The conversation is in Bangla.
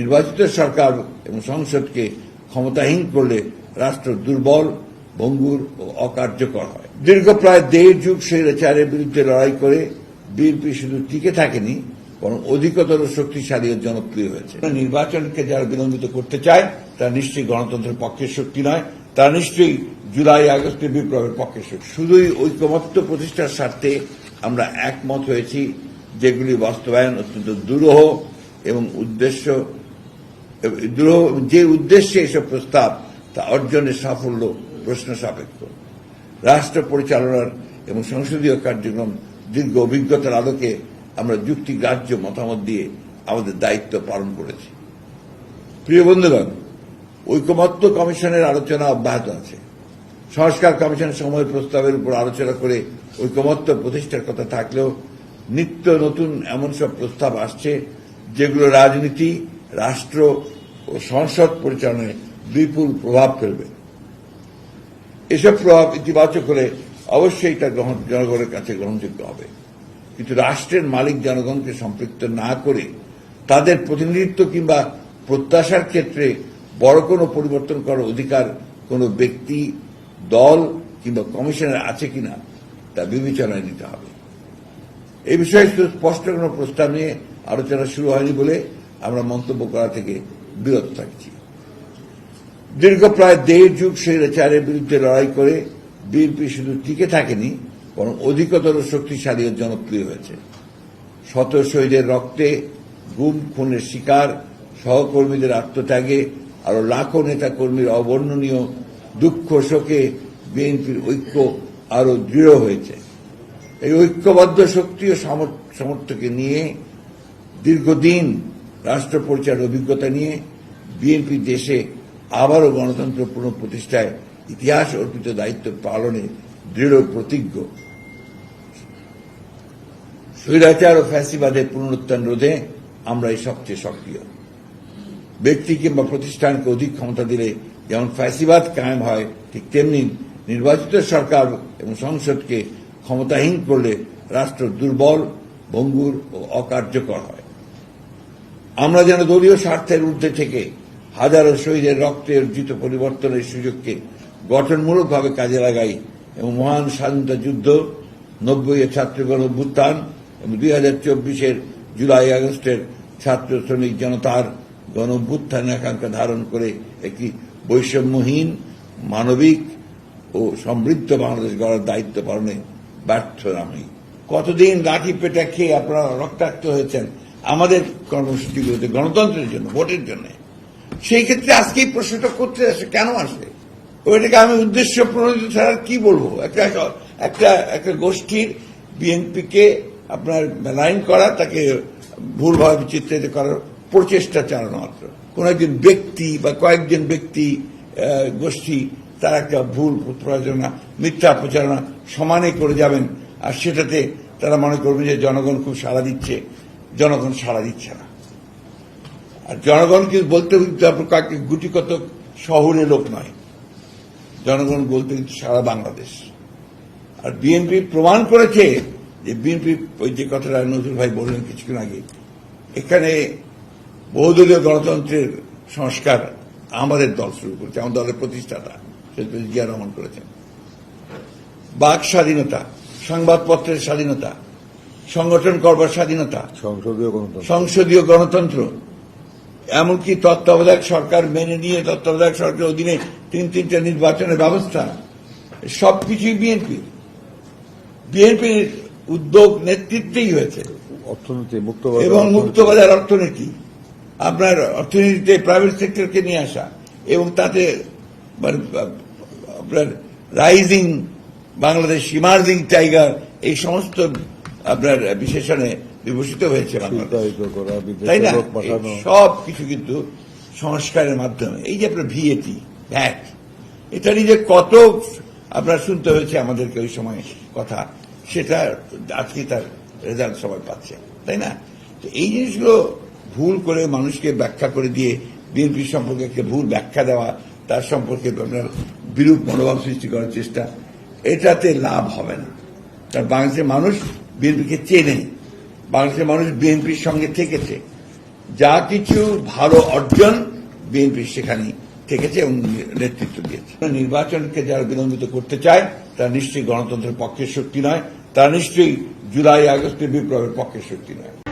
নির্বাচিত সরকার এবং সংসদকে ক্ষমতাহীন করলে রাষ্ট্র দুর্বল, ভঙ্গুর ও অকার্যকর হয়। দীর্ঘ প্রায় 1.5 যুগ স্বৈরাচারের বিরুদ্ধে লড়াই করে বিএনপি শুধু টিকে থাকেনি, বরং অধিকতর শক্তিশালী ও জনপ্রিয় হয়েছে। নির্বাচনকে যারা বিলম্বিত করতে চায় তারা নিশ্চয়ই গণতন্ত্রের পক্ষের শক্তি নয়, তারা নিশ্চয়ই জুলাই আগস্টের বিপ্লবের পক্ষের শক্তি। শুধুই ঐকমত্য প্রতিষ্ঠার স্বার্থে আমরা একমত হয়েছি, যেগুলি বাস্তবায়ন অত্যন্ত দুরূহ এবং যে উদ্দেশ্যে এসব প্রস্তাব তা অর্জনের সাফল্য প্রশ্ন সাপেক্ষ। রাষ্ট্র পরিচালনার এবং সংসদীয় কার্যক্রম দীর্ঘ অভিজ্ঞতার আলোকে আমরা যুক্তিগ্রাহ্য মতামত দিয়ে আমাদের দায়িত্ব পালন করেছি। প্রিয় বন্ধুগণ, ঐকমত্য কমিশনের আলোচনা অব্যাহত আছে। সংস্কার কমিশনের সময়ের প্রস্তাবের উপর আলোচনা করে ঐকমত্য প্রতিষ্ঠার কথা থাকলেও নিত্য নতুন এমন সব প্রস্তাব আসছে যেগুলো রাজনীতি, রাষ্ট্র ও সংসদ পরিচালনায় বিপুল প্রভাব ফেলবে। এসব প্রভাব ইতিবাচক হলে অবশ্যই তা জনগণের কাছে গ্রহণযোগ্য হবে, কিন্তু রাষ্ট্রের মালিক জনগণকে সম্পৃক্ত না করে তাদের প্রতিনিধিত্ব কিংবা প্রত্যাশার ক্ষেত্রে বড় কোনো পরিবর্তন করার অধিকার কোনো ব্যক্তি, দল কিংবা কমিশনের আছে কিনা তা বিবেচনায় নিতে হবে। এই বিষয়ে স্পষ্ট কোনো প্রস্তাব নিয়ে আলোচনা শুরু হয়নি বলে আমরা মন্তব্য করা থেকে বিরত থাকছি। দীর্ঘ প্রায় 1.5 যুগ স্বৈরাচারের বিরুদ্ধে লড়াই করে বিএনপি শুধু টিকে থাকেনি, বরং অধিকতর শক্তিশালী ও জনপ্রিয় হয়েছে। শত শহীদের রক্তে, গুম খুনের শিকার সহকর্মীদের আত্মত্যাগে আরো লাখো নেতা কর্মীর অবর্ণনীয় দুঃখ শোকে বিএনপির ঐক্য আরো দৃঢ় হয়েছে। এই ঐক্যবদ্ধ শক্তি ও সামর্থ্যকে নিয়ে দীর্ঘদিন রাষ্ট্র পরিচালনার অভিজ্ঞতা নিয়ে বিএনপি দেশে আবারও গণতন্ত্র পুনঃপ্রতিষ্ঠায় ইতিহাস অর্পিত দায়িত্ব পালনে দৃঢ় প্রতিজ্ঞ। স্বৈরাচার ও ফ্যাসিবাদের পুনরুত্থান রোধে আমরাই সবচেয়ে সক্রিয়। ব্যক্তি কিংবা প্রতিষ্ঠানকে অধিক ক্ষমতা দিলে যেমন ফ্যাসিবাদ কায়েম হয়, ঠিক তেমনি নির্বাচিত সরকার এবং সংসদকে ক্ষমতাহীন করলে রাষ্ট্র দুর্বল, ভঙ্গুর ও অকার্যকর হয়। আমরা যেন দলীয় স্বার্থের ঊর্ধ্বে থেকে হাজারো শহীদের রক্তে অর্জিত পরিবর্তনের সুযোগকে গঠনমূলকভাবে কাজে লাগাই এবং মহান স্বাধীনতা যুদ্ধ, 90-এর ছাত্র গণ অভ্যুত্থান এবং 2024-এর জুলাই আগস্টের ছাত্র শ্রমিক জনতার গণ অভ্যুত্থানের আকাঙ্ক্ষা ধারণ করে একটি বৈষম্যহীন, মানবিক ও সমৃদ্ধ বাংলাদেশ গড়ার দায়িত্ব পালনে ব্যর্থ নই। কতদিন লাঠি পেটা খেয়ে আপনারা রক্তাক্ত হয়েছেন আমাদের কর্মসূচিগুলোতে গণতন্ত্রের জন্য, ভোটের জন্য। সেই ক্ষেত্রে আজকে এই প্রশ্নটা করতে আসে, কেন আসে? ওইটাকে আমি উদ্দেশ্য প্রণোদিত ছাড়া কি বলবো? একটা গোষ্ঠীর বিএনপিকে আপনার লাইন করা, তাকে ভুলভাবে চিত্রিত করার প্রচেষ্টা চালানো মাত্র। কোন একজন ব্যক্তি বা কয়েকজন ব্যক্তি, গোষ্ঠী তারা একটা ভুল প্রচারণা, মিথ্যা প্রচারণা সমানে করে যাবেন, আর সেটাতে তারা মনে করবেন যে জনগণ খুব সাড়া দিচ্ছে। জনগণ সাড়া দিচ্ছে না। আর জনগণকে বলতে কাকে গুটি কত শহরে লোক নয়, জনগণ বলতে কিন্তু সারা বাংলাদেশ। আর বিএনপি প্রমাণ করেছে যে বিএনপি, ওই যে কথাটা নজরুল ভাই বললেন কিছুক্ষণ আগে, এখানে বহুদলীয় গণতন্ত্রের সংস্কার আমাদের দল শুরু করেছে, আমার দলের প্রতিষ্ঠাতা জিয়া রহমান করেছেন। বাক স্বাধীনতা, সংবাদপত্রের স্বাধীনতা, সংগঠন করবার স্বাধীনতা, সংসদীয় গণতন্ত্র, এমনকি তত্ত্বাবধায়ক সরকার মেনে নিয়ে তত্ত্বাবধায়ক সরকারের অধীনে 3টা নির্বাচনের ব্যবস্থা, সবকিছুই বিএনপির উদ্যোগ নেতৃত্বেই হয়েছে। অর্থনীতি এবং মুক্তবাজার অর্থনীতি, আপনার অর্থনীতিতে প্রাইভেট সেক্টরকে নিয়ে আসা এবং তাতে আপনার রাইজিং বাংলাদেশ, ইমার্জিং টাইগার, এই সমস্ত আপনার বিশেষণে বিভূষিত হয়েছে, তাই না? সব কিছু কিন্তু সংস্কারের মাধ্যমে। এই যে আপনার ভ্যাট, এটা নিয়ে যে কত আপনার শুনতে হয়েছে আমাদেরকে ওই সময় কথা, সেটা আজকে তার রেজাল্ট সবাই পাচ্ছে, তাই না? তো এই জিনিসগুলো ভুল করে মানুষকে ব্যাখ্যা করে দিয়ে বিএনপি সম্পর্কে একটা ভুল ব্যাখ্যা দেওয়া, তার সম্পর্কে আপনার বিরূপ মনোভাব সৃষ্টি করার চেষ্টা, এটাতে লাভ হবে না। কারণ বাংলাদেশের মানুষ বিএনপিকে চেনে, বাংলাদেশের মানুষ বিএনপির সঙ্গে থেকেছে, যা কিছু ভালো অর্জন বিএনপি সেখানে থেকেছে এবং নেতৃত্ব দিয়েছে। নির্বাচনকে যারা বিলম্বিত করতে চায় তারা নিশ্চয়ই গণতন্ত্রের পক্ষের শক্তি নয়, তারা নিশ্চয়ই জুলাই আগস্টের বিপ্লবের পক্ষের শক্তি নয়।